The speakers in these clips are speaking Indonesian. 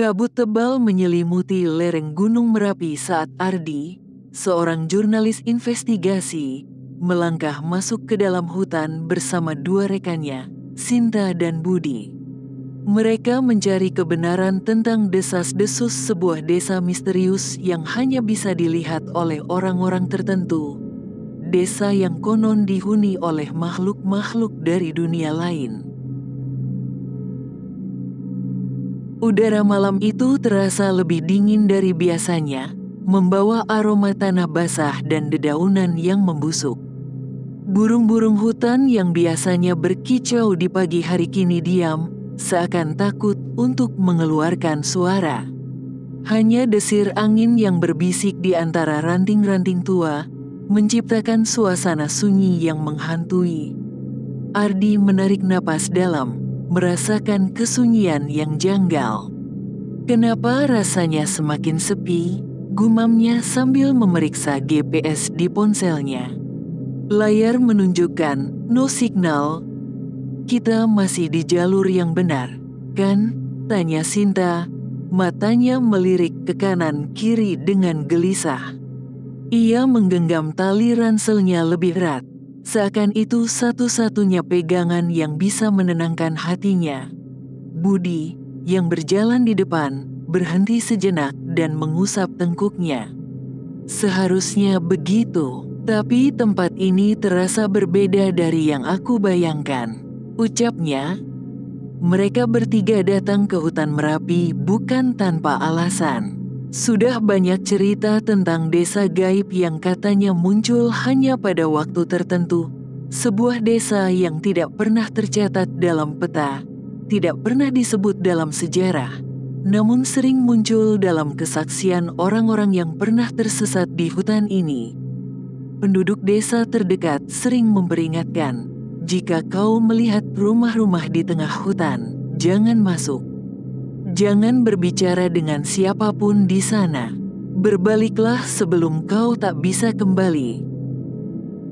Kabut tebal menyelimuti lereng Gunung Merapi saat Ardi, seorang jurnalis investigasi, melangkah masuk ke dalam hutan bersama dua rekannya, Sinta dan Budi. Mereka mencari kebenaran tentang desas-desus sebuah desa misterius yang hanya bisa dilihat oleh orang-orang tertentu. Desa yang konon dihuni oleh makhluk-makhluk dari dunia lain. Udara malam itu terasa lebih dingin dari biasanya, membawa aroma tanah basah dan dedaunan yang membusuk. Burung-burung hutan yang biasanya berkicau di pagi hari kini diam, seakan takut untuk mengeluarkan suara. Hanya desir angin yang berbisik di antara ranting-ranting tua, menciptakan suasana sunyi yang menghantui. Ardi menarik napas dalam, merasakan kesunyian yang janggal. Kenapa rasanya semakin sepi? Gumamnya sambil memeriksa GPS di ponselnya. Layar menunjukkan no signal. Kita masih di jalur yang benar, kan? Tanya Sinta, matanya melirik ke kanan kiri dengan gelisah. Ia menggenggam tali ranselnya lebih erat, seakan itu satu-satunya pegangan yang bisa menenangkan hatinya. Budi, yang berjalan di depan, berhenti sejenak dan mengusap tengkuknya. Seharusnya begitu, tapi tempat ini terasa berbeda dari yang aku bayangkan, ucapnya. Mereka bertiga datang ke hutan Merapi bukan tanpa alasan. Sudah banyak cerita tentang desa gaib yang katanya muncul hanya pada waktu tertentu. Sebuah desa yang tidak pernah tercatat dalam peta, tidak pernah disebut dalam sejarah, namun sering muncul dalam kesaksian orang-orang yang pernah tersesat di hutan ini. Penduduk desa terdekat sering memperingatkan, jika kau melihat rumah-rumah di tengah hutan, jangan masuk. Jangan berbicara dengan siapapun di sana. Berbaliklah sebelum kau tak bisa kembali.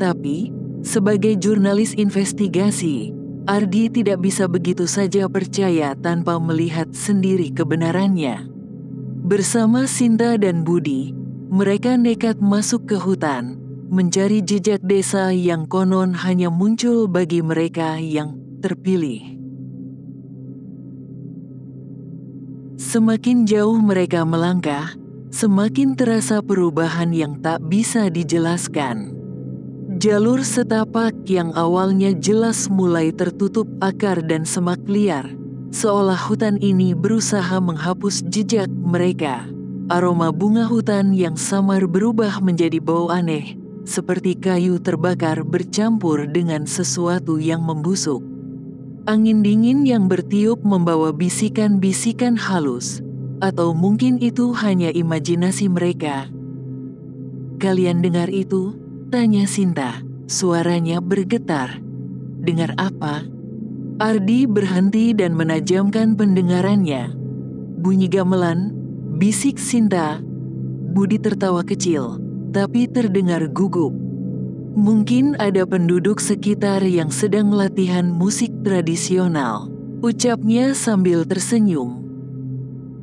Tapi, sebagai jurnalis investigasi, Ardi tidak bisa begitu saja percaya tanpa melihat sendiri kebenarannya. Bersama Sinta dan Budi, mereka nekat masuk ke hutan, mencari jejak desa yang konon hanya muncul bagi mereka yang terpilih. Semakin jauh mereka melangkah, semakin terasa perubahan yang tak bisa dijelaskan. Jalur setapak yang awalnya jelas mulai tertutup akar dan semak liar, seolah hutan ini berusaha menghapus jejak mereka. Aroma bunga hutan yang samar berubah menjadi bau aneh, seperti kayu terbakar bercampur dengan sesuatu yang membusuk. Angin dingin yang bertiup membawa bisikan-bisikan halus, atau mungkin itu hanya imajinasi mereka. Kalian dengar itu? Tanya Sinta, suaranya bergetar. Dengar apa? Ardi berhenti dan menajamkan pendengarannya. Bunyi gamelan, bisik Sinta. Budi tertawa kecil, tapi terdengar gugup. Mungkin ada penduduk sekitar yang sedang latihan musik tradisional, ucapnya sambil tersenyum.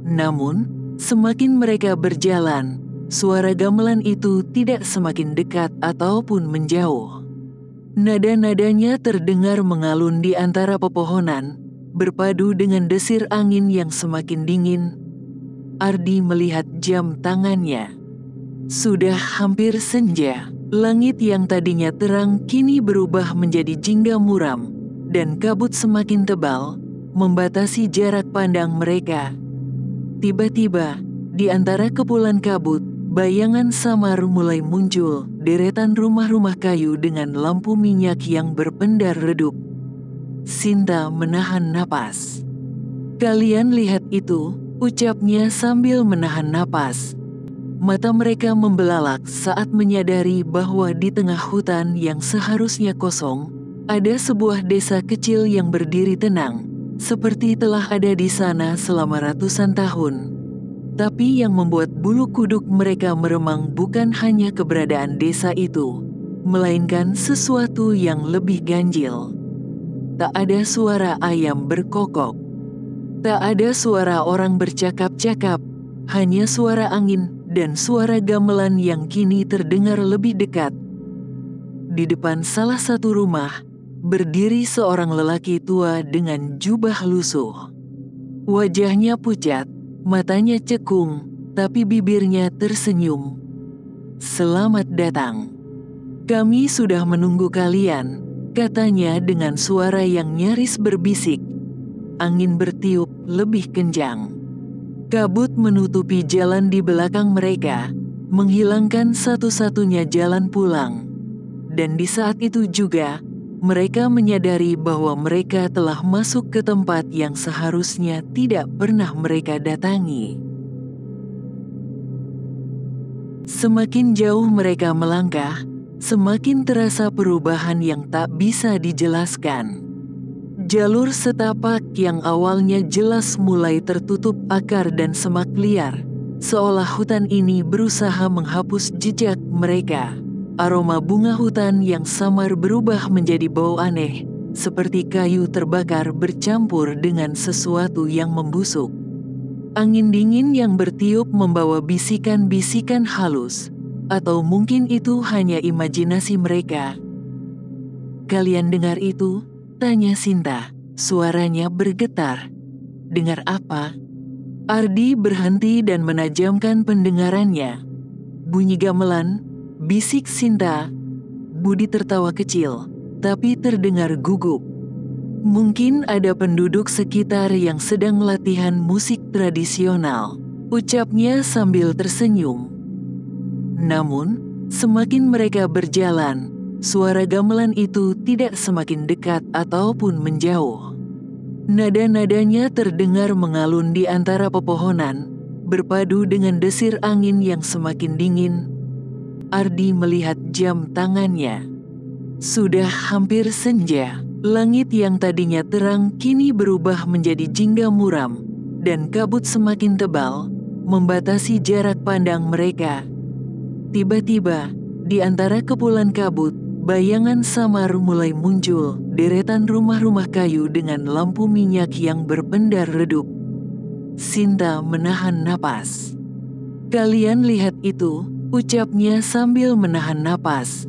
Namun, semakin mereka berjalan, suara gamelan itu tidak semakin dekat ataupun menjauh. Nada-nadanya terdengar mengalun di antara pepohonan, berpadu dengan desir angin yang semakin dingin. Ardi melihat jam tangannya. Sudah hampir senja. Langit yang tadinya terang kini berubah menjadi jingga muram, dan kabut semakin tebal, membatasi jarak pandang mereka. Tiba-tiba, di antara kepulan kabut, bayangan samar mulai muncul, deretan rumah-rumah kayu dengan lampu minyak yang berpendar redup. Sinta menahan napas. Kalian lihat itu, ucapnya sambil menahan napas. Mata mereka membelalak saat menyadari bahwa di tengah hutan yang seharusnya kosong, ada sebuah desa kecil yang berdiri tenang, seperti telah ada di sana selama ratusan tahun. Tapi yang membuat bulu kuduk mereka meremang bukan hanya keberadaan desa itu, melainkan sesuatu yang lebih ganjil. Tak ada suara ayam berkokok. Tak ada suara orang bercakap-cakap, hanya suara angin dan suara gamelan yang kini terdengar lebih dekat. Di depan salah satu rumah, berdiri seorang lelaki tua dengan jubah lusuh. Wajahnya pucat, matanya cekung, tapi bibirnya tersenyum. "Selamat datang. Kami sudah menunggu kalian," katanya dengan suara yang nyaris berbisik. Angin bertiup lebih kencang. Kabut menutupi jalan di belakang mereka, menghilangkan satu-satunya jalan pulang. Dan di saat itu juga, mereka menyadari bahwa mereka telah masuk ke tempat yang seharusnya tidak pernah mereka datangi. Semakin jauh mereka melangkah, semakin terasa perubahan yang tak bisa dijelaskan. Jalur setapak yang awalnya jelas mulai tertutup akar dan semak liar, seolah hutan ini berusaha menghapus jejak mereka. Aroma bunga hutan yang samar berubah menjadi bau aneh, seperti kayu terbakar bercampur dengan sesuatu yang membusuk. Angin dingin yang bertiup membawa bisikan-bisikan halus, atau mungkin itu hanya imajinasi mereka. "Kalian dengar itu?" tanya Sinta, suaranya bergetar. "Dengar apa?" Ardi berhenti dan menajamkan pendengarannya. "Bunyi gamelan," bisik Sinta. Budi tertawa kecil, tapi terdengar gugup. "Mungkin ada penduduk sekitar yang sedang latihan musik tradisional," ucapnya sambil tersenyum. Namun, semakin mereka berjalan, suara gamelan itu tidak semakin dekat ataupun menjauh. Nada-nadanya terdengar mengalun di antara pepohonan, berpadu dengan desir angin yang semakin dingin. Ardi melihat jam tangannya. Sudah hampir senja. Langit yang tadinya terang kini berubah menjadi jingga muram, dan kabut semakin tebal, membatasi jarak pandang mereka. Tiba-tiba, di antara kepulan kabut, bayangan samar mulai muncul, deretan rumah-rumah kayu dengan lampu minyak yang berpendar redup. Sinta menahan napas. "Kalian lihat itu," ucapnya sambil menahan napas.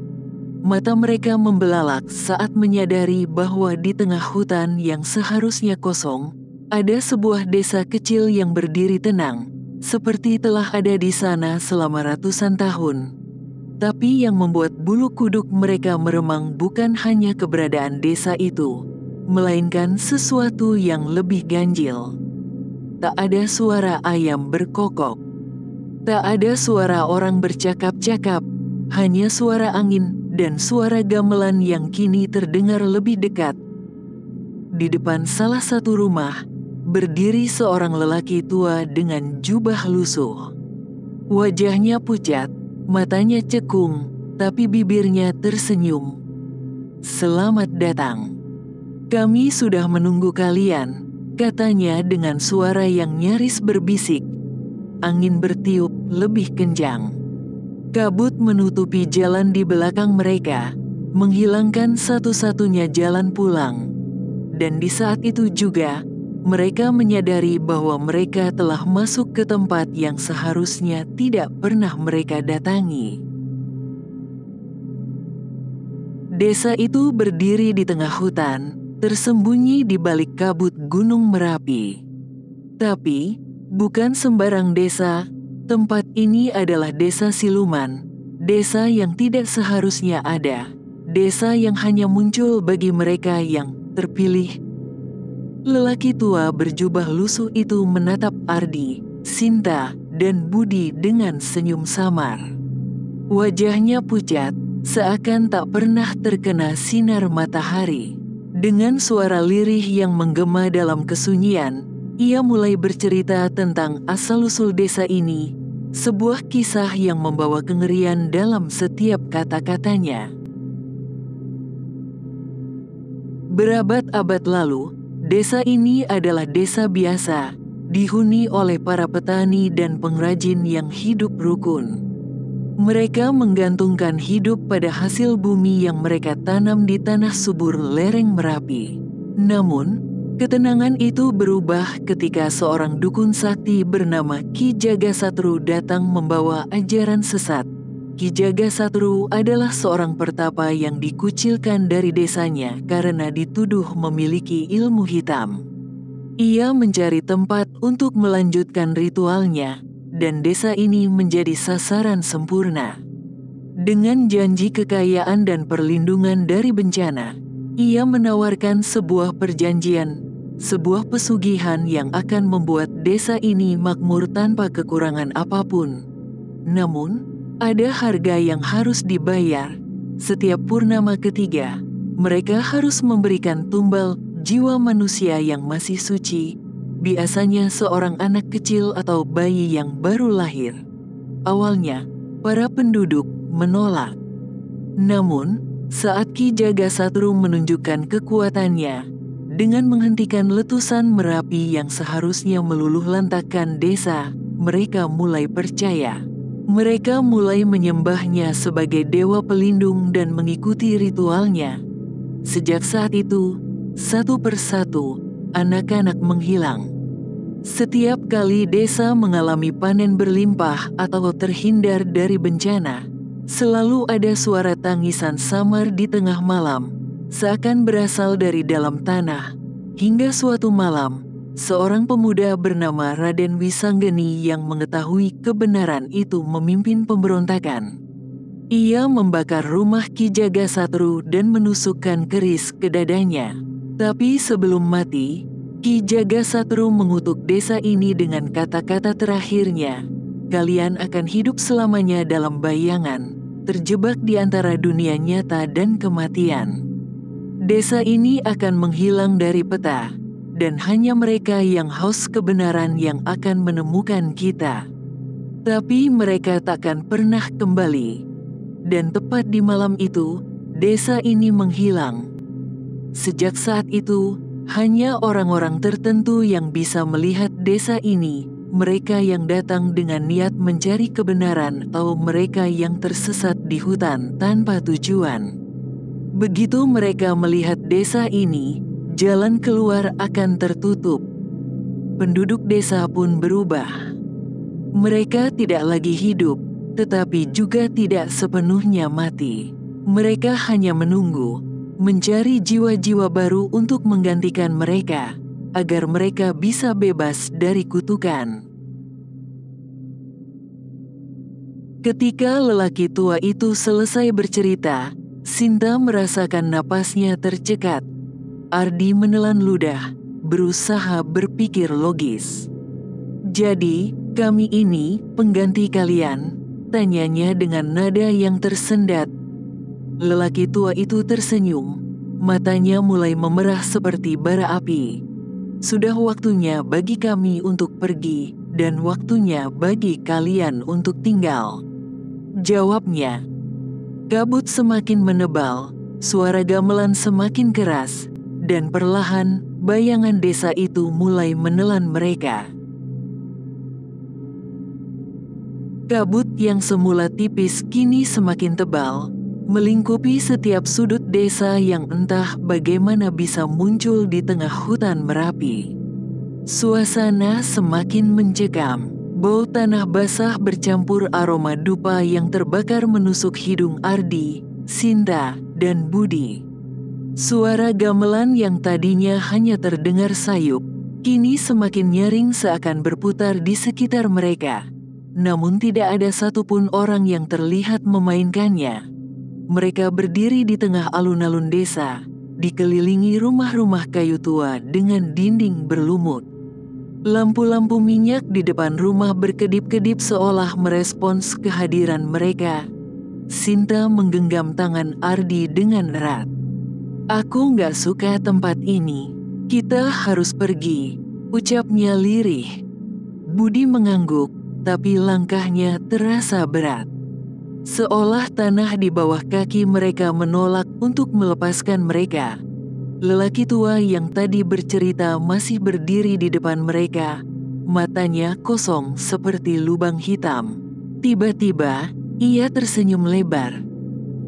Mata mereka membelalak saat menyadari bahwa di tengah hutan yang seharusnya kosong, ada sebuah desa kecil yang berdiri tenang, seperti telah ada di sana selama ratusan tahun. Tapi yang membuat bulu kuduk mereka meremang bukan hanya keberadaan desa itu, melainkan sesuatu yang lebih ganjil. Tak ada suara ayam berkokok. Tak ada suara orang bercakap-cakap, hanya suara angin dan suara gamelan yang kini terdengar lebih dekat. Di depan salah satu rumah, berdiri seorang lelaki tua dengan jubah lusuh. Wajahnya pucat, matanya cekung, tapi bibirnya tersenyum. "Selamat datang. Kami sudah menunggu kalian," katanya dengan suara yang nyaris berbisik. Angin bertiup lebih kencang. Kabut menutupi jalan di belakang mereka, menghilangkan satu-satunya jalan pulang. Dan di saat itu juga, mereka menyadari bahwa mereka telah masuk ke tempat yang seharusnya tidak pernah mereka datangi. Desa itu berdiri di tengah hutan, tersembunyi di balik kabut Gunung Merapi. Tapi, bukan sembarang desa. Tempat ini adalah desa siluman, desa yang tidak seharusnya ada, desa yang hanya muncul bagi mereka yang terpilih. Lelaki tua berjubah lusuh itu menatap Ardi, Sinta, dan Budi dengan senyum samar. Wajahnya pucat, seakan tak pernah terkena sinar matahari. Dengan suara lirih yang menggema dalam kesunyian, ia mulai bercerita tentang asal-usul desa ini, sebuah kisah yang membawa kengerian dalam setiap kata-katanya. Berabad-abad lalu, desa ini adalah desa biasa, dihuni oleh para petani dan pengrajin yang hidup rukun. Mereka menggantungkan hidup pada hasil bumi yang mereka tanam di tanah subur lereng Merapi. Namun, Ketenangan itu berubah ketika seorang dukun sakti bernama Ki Jagasatru datang membawa ajaran sesat. Ki Jagasatru adalah seorang pertapa yang dikucilkan dari desanya karena dituduh memiliki ilmu hitam. Ia mencari tempat untuk melanjutkan ritualnya, dan desa ini menjadi sasaran sempurna. Dengan janji kekayaan dan perlindungan dari bencana, ia menawarkan sebuah perjanjian, sebuah pesugihan yang akan membuat desa ini makmur tanpa kekurangan apapun. Namun, ada harga yang harus dibayar. Setiap purnama ketiga, mereka harus memberikan tumbal jiwa manusia yang masih suci, biasanya seorang anak kecil atau bayi yang baru lahir. Awalnya, para penduduk menolak. Namun, saat Ki Jagasatru menunjukkan kekuatannya, dengan menghentikan letusan Merapi yang seharusnya meluluhlantakkan desa, mereka mulai percaya. Mereka mulai menyembahnya sebagai dewa pelindung dan mengikuti ritualnya. Sejak saat itu, satu persatu, anak-anak menghilang. Setiap kali desa mengalami panen berlimpah atau terhindar dari bencana, selalu ada suara tangisan samar di tengah malam, seakan berasal dari dalam tanah. Hingga suatu malam, seorang pemuda bernama Raden Wisanggeni yang mengetahui kebenaran itu memimpin pemberontakan. Ia membakar rumah Ki Jagasatru dan menusukkan keris ke dadanya. Tapi sebelum mati, Ki Jagasatru mengutuk desa ini dengan kata-kata terakhirnya, "Kalian akan hidup selamanya dalam bayangan, terjebak di antara dunia nyata dan kematian. Desa ini akan menghilang dari peta, dan hanya mereka yang haus kebenaran yang akan menemukan kita. Tapi mereka takkan pernah kembali." Dan tepat di malam itu, desa ini menghilang. Sejak saat itu, hanya orang-orang tertentu yang bisa melihat desa ini, mereka yang datang dengan niat mencari kebenaran atau mereka yang tersesat di hutan tanpa tujuan. Begitu mereka melihat desa ini, jalan keluar akan tertutup. Penduduk desa pun berubah. Mereka tidak lagi hidup, tetapi juga tidak sepenuhnya mati. Mereka hanya menunggu, mencari jiwa-jiwa baru untuk menggantikan mereka, agar mereka bisa bebas dari kutukan. Ketika lelaki tua itu selesai bercerita, Sinta merasakan napasnya tercekat. Ardi menelan ludah, berusaha berpikir logis. "Jadi, kami ini pengganti kalian?" tanyanya dengan nada yang tersendat. Lelaki tua itu tersenyum, matanya mulai memerah seperti bara api. "Sudah waktunya bagi kami untuk pergi, dan waktunya bagi kalian untuk tinggal," jawabnya. Kabut semakin menebal, suara gamelan semakin keras, dan perlahan bayangan desa itu mulai menelan mereka. Kabut yang semula tipis kini semakin tebal, melingkupi setiap sudut desa yang entah bagaimana bisa muncul di tengah hutan Merapi. Suasana semakin mencekam, bau tanah basah bercampur aroma dupa yang terbakar menusuk hidung Ardi, Sinta, dan Budi. Suara gamelan yang tadinya hanya terdengar sayup, kini semakin nyaring seakan berputar di sekitar mereka. Namun tidak ada satupun orang yang terlihat memainkannya. Mereka berdiri di tengah alun-alun desa, dikelilingi rumah-rumah kayu tua dengan dinding berlumut. Lampu-lampu minyak di depan rumah berkedip-kedip seolah merespons kehadiran mereka. Sinta menggenggam tangan Ardi dengan erat. "Aku nggak suka tempat ini. Kita harus pergi," ucapnya lirih. Budi mengangguk, tapi langkahnya terasa berat. Seolah tanah di bawah kaki mereka menolak untuk melepaskan mereka. Lelaki tua yang tadi bercerita masih berdiri di depan mereka, matanya kosong seperti lubang hitam. Tiba-tiba, ia tersenyum lebar.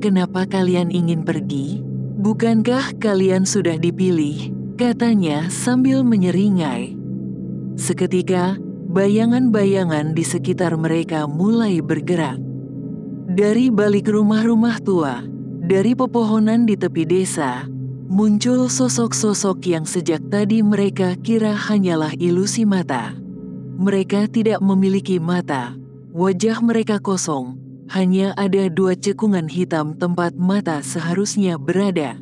"Kenapa kalian ingin pergi? Bukankah kalian sudah dipilih? katanya sambil menyeringai. Seketika, bayangan-bayangan di sekitar mereka mulai bergerak. Dari balik rumah-rumah tua, dari pepohonan di tepi desa, muncul sosok-sosok yang sejak tadi mereka kira hanyalah ilusi mata. Mereka tidak memiliki mata, wajah mereka kosong, hanya ada dua cekungan hitam tempat mata seharusnya berada.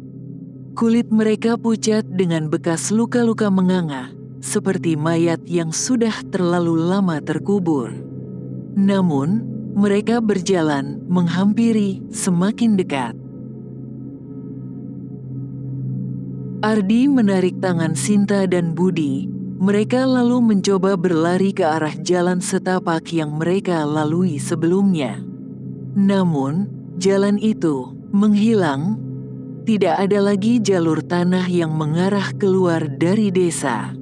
Kulit mereka pucat dengan bekas luka-luka menganga, seperti mayat yang sudah terlalu lama terkubur. Namun, mereka berjalan, menghampiri, semakin dekat. Ardi menarik tangan Sinta dan Budi. Mereka lalu mencoba berlari ke arah jalan setapak yang mereka lalui sebelumnya. Namun, jalan itu menghilang. Tidak ada lagi jalur tanah yang mengarah keluar dari desa.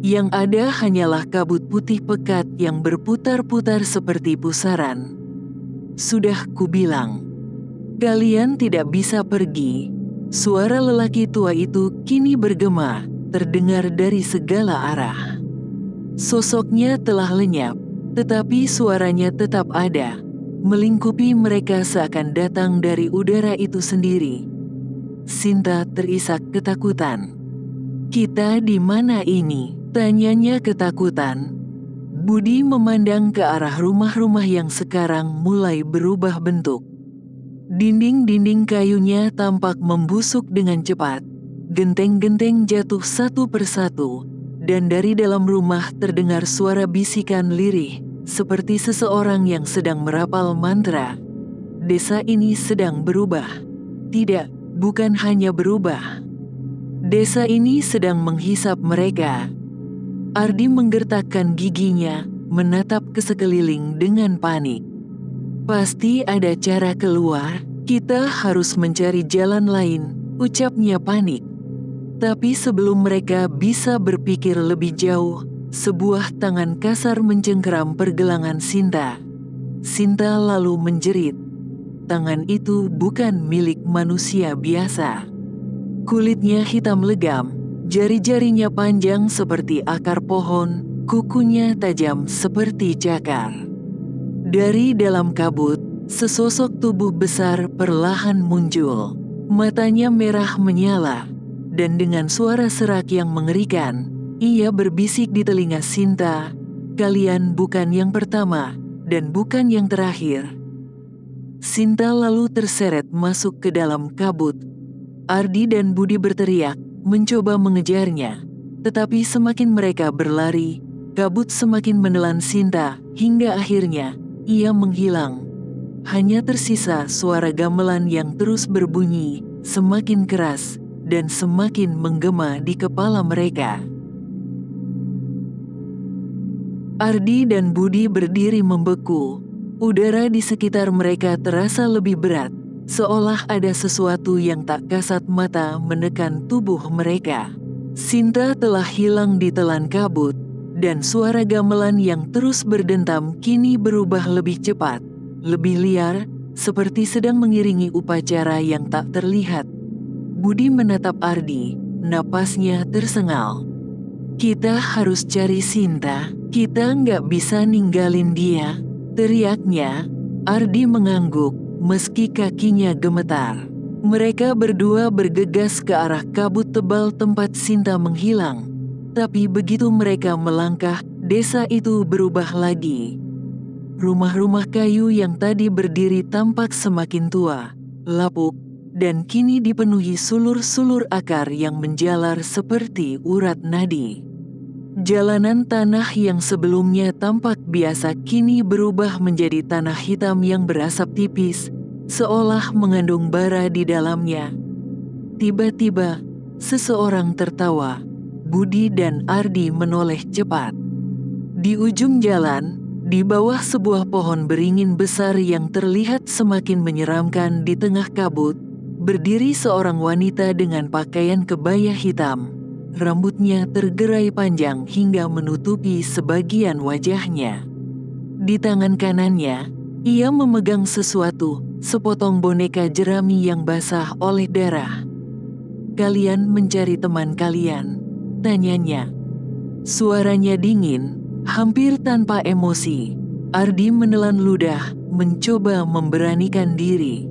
Yang ada hanyalah kabut putih pekat yang berputar-putar seperti pusaran. Sudah kubilang, kalian tidak bisa pergi. Suara lelaki tua itu kini bergema, terdengar dari segala arah. Sosoknya telah lenyap, tetapi suaranya tetap ada, melingkupi mereka seakan datang dari udara itu sendiri. Sinta terisak ketakutan. "Kita di mana ini?" tanyanya ketakutan. Budi memandang ke arah rumah-rumah yang sekarang mulai berubah bentuk. Dinding-dinding kayunya tampak membusuk dengan cepat. Genteng-genteng jatuh satu persatu, dan dari dalam rumah terdengar suara bisikan lirih, seperti seseorang yang sedang merapal mantra. Desa ini sedang berubah. Tidak, bukan hanya berubah. Desa ini sedang menghisap mereka. Ardi menggertakkan giginya, menatap ke sekeliling dengan panik. "Pasti ada cara keluar, kita harus mencari jalan lain," ucapnya panik. Tapi sebelum mereka bisa berpikir lebih jauh, sebuah tangan kasar mencengkeram pergelangan Sinta. Sinta lalu menjerit. Tangan itu bukan milik manusia biasa. Kulitnya hitam legam, jari-jarinya panjang seperti akar pohon, kukunya tajam seperti cakar. Dari dalam kabut, sesosok tubuh besar perlahan muncul. Matanya merah menyala, dan dengan suara serak yang mengerikan, ia berbisik di telinga Sinta, "Kalian bukan yang pertama, dan bukan yang terakhir." Sinta lalu terseret masuk ke dalam kabut. Ardi dan Budi berteriak, mencoba mengejarnya. Tetapi semakin mereka berlari, kabut semakin menelan Sinta, hingga akhirnya ia menghilang. Hanya tersisa suara gamelan yang terus berbunyi, semakin keras, dan semakin menggema di kepala mereka. Ardi dan Budi berdiri membeku. Udara di sekitar mereka terasa lebih berat, seolah ada sesuatu yang tak kasat mata menekan tubuh mereka. Sinta telah hilang di telan kabut, dan suara gamelan yang terus berdentam kini berubah lebih cepat, lebih liar, seperti sedang mengiringi upacara yang tak terlihat. Budi menatap Ardi, napasnya tersengal. "Kita harus cari Sinta, kita nggak bisa ninggalin dia," teriaknya. Ardi mengangguk, meski kakinya gemetar. Mereka berdua bergegas ke arah kabut tebal tempat Sinta menghilang. Tapi begitu mereka melangkah, desa itu berubah lagi. Rumah-rumah kayu yang tadi berdiri tampak semakin tua, lapuk, dan kini dipenuhi sulur-sulur akar yang menjalar seperti urat nadi. Jalanan tanah yang sebelumnya tampak biasa kini berubah menjadi tanah hitam yang berasap tipis, seolah mengandung bara di dalamnya. Tiba-tiba, seseorang tertawa. Budi dan Ardi menoleh cepat. Di ujung jalan, di bawah sebuah pohon beringin besar yang terlihat semakin menyeramkan di tengah kabut, berdiri seorang wanita dengan pakaian kebaya hitam. Rambutnya tergerai panjang hingga menutupi sebagian wajahnya. Di tangan kanannya, ia memegang sesuatu, sepotong boneka jerami yang basah oleh darah. kalian mencari teman kalian?" tanyanya. Suaranya dingin, hampir tanpa emosi. Ardi menelan ludah, mencoba memberanikan diri.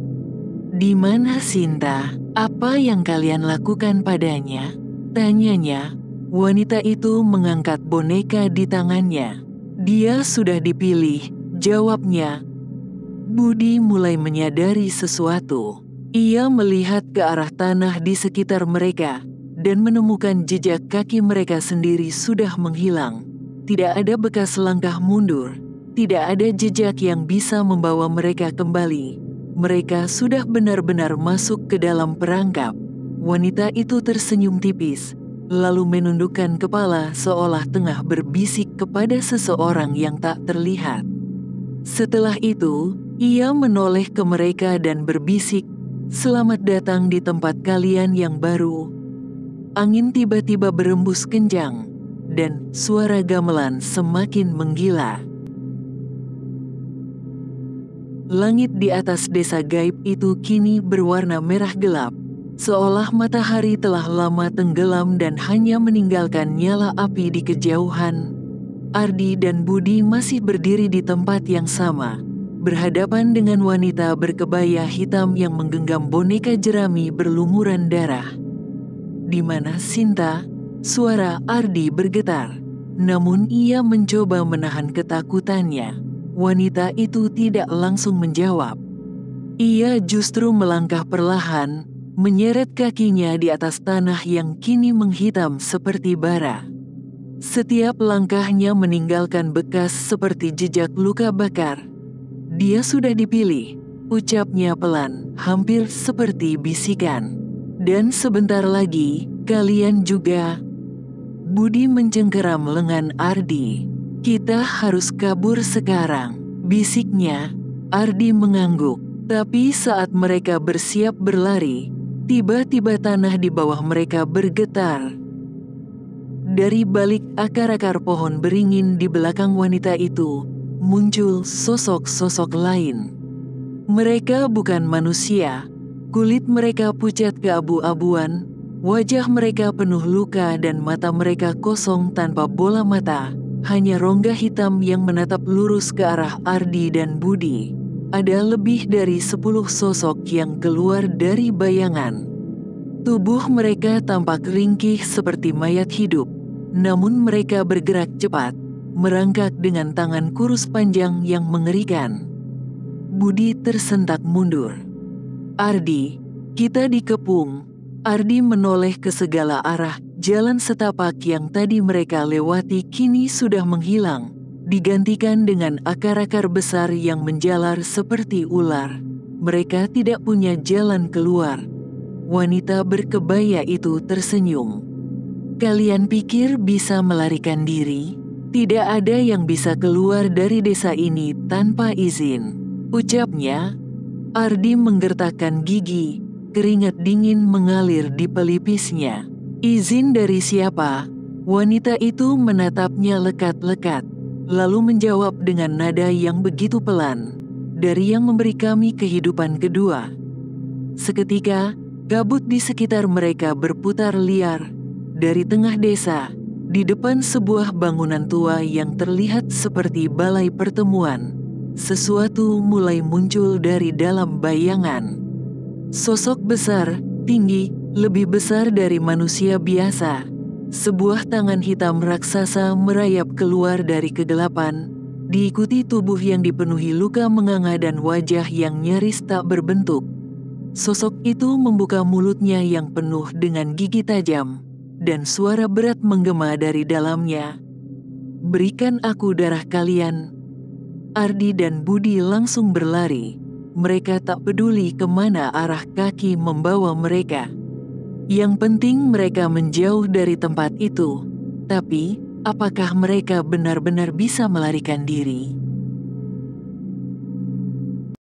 "Di mana Sinta? Apa yang kalian lakukan padanya?" tanyanya. Wanita itu mengangkat boneka di tangannya. "Dia sudah dipilih," jawabnya. Budi mulai menyadari sesuatu. Ia melihat ke arah tanah di sekitar mereka dan menemukan jejak kaki mereka sendiri sudah menghilang. Tidak ada bekas langkah mundur, tidak ada jejak yang bisa membawa mereka kembali. Mereka sudah benar-benar masuk ke dalam perangkap. Wanita itu tersenyum tipis, lalu menundukkan kepala seolah tengah berbisik kepada seseorang yang tak terlihat. Setelah itu, ia menoleh ke mereka dan berbisik, "Selamat datang di tempat kalian yang baru." Angin tiba-tiba berembus kencang, dan suara gamelan semakin menggila. Langit di atas desa gaib itu kini berwarna merah gelap, seolah matahari telah lama tenggelam dan hanya meninggalkan nyala api di kejauhan. Ardi dan Budi masih berdiri di tempat yang sama, berhadapan dengan wanita berkebaya hitam yang menggenggam boneka jerami berlumuran darah. "Di mana Sinta?" Suara Ardi bergetar, namun ia mencoba menahan ketakutannya. Wanita itu tidak langsung menjawab. Ia justru melangkah perlahan, menyeret kakinya di atas tanah yang kini menghitam seperti bara. Setiap langkahnya meninggalkan bekas seperti jejak luka bakar. "Dia sudah dipilih," ucapnya pelan, hampir seperti bisikan. "Dan sebentar lagi, kalian juga." Budi mencengkeram lengan Ardi. "Kita harus kabur sekarang," bisiknya. Ardi mengangguk, tapi saat mereka bersiap berlari, tiba-tiba tanah di bawah mereka bergetar. Dari balik akar-akar pohon beringin di belakang wanita itu, muncul sosok-sosok lain. Mereka bukan manusia, kulit mereka pucat keabu-abuan, wajah mereka penuh luka dan mata mereka kosong tanpa bola mata, hanya rongga hitam yang menatap lurus ke arah Ardi dan Budi. Ada lebih dari 10 sosok yang keluar dari bayangan. Tubuh mereka tampak ringkih seperti mayat hidup, namun mereka bergerak cepat, merangkak dengan tangan kurus panjang yang mengerikan. Budi tersentak mundur. "Ardi, kita dikepung." Ardi menoleh ke segala arah. Jalan setapak yang tadi mereka lewati kini sudah menghilang, digantikan dengan akar-akar besar yang menjalar seperti ular. Mereka tidak punya jalan keluar. Wanita berkebaya itu tersenyum. "Kalian pikir bisa melarikan diri? Tidak ada yang bisa keluar dari desa ini tanpa izin," ucapnya. Ardi menggertakkan gigi, keringat dingin mengalir di pelipisnya. "Izin dari siapa?" Wanita itu menatapnya lekat-lekat, lalu menjawab dengan nada yang begitu pelan, "Dari yang memberi kami kehidupan kedua." Seketika, kabut di sekitar mereka berputar liar. Dari tengah desa, di depan sebuah bangunan tua yang terlihat seperti balai pertemuan, sesuatu mulai muncul dari dalam bayangan. Sosok besar, tinggi, lebih besar dari manusia biasa. Sebuah tangan hitam raksasa merayap keluar dari kegelapan, diikuti tubuh yang dipenuhi luka menganga dan wajah yang nyaris tak berbentuk. Sosok itu membuka mulutnya yang penuh dengan gigi tajam, dan suara berat menggema dari dalamnya. "Berikan aku darah kalian." Ardi dan Budi langsung berlari. Mereka tak peduli kemana arah kaki membawa mereka. Yang penting mereka menjauh dari tempat itu. Tapi, apakah mereka benar-benar bisa melarikan diri?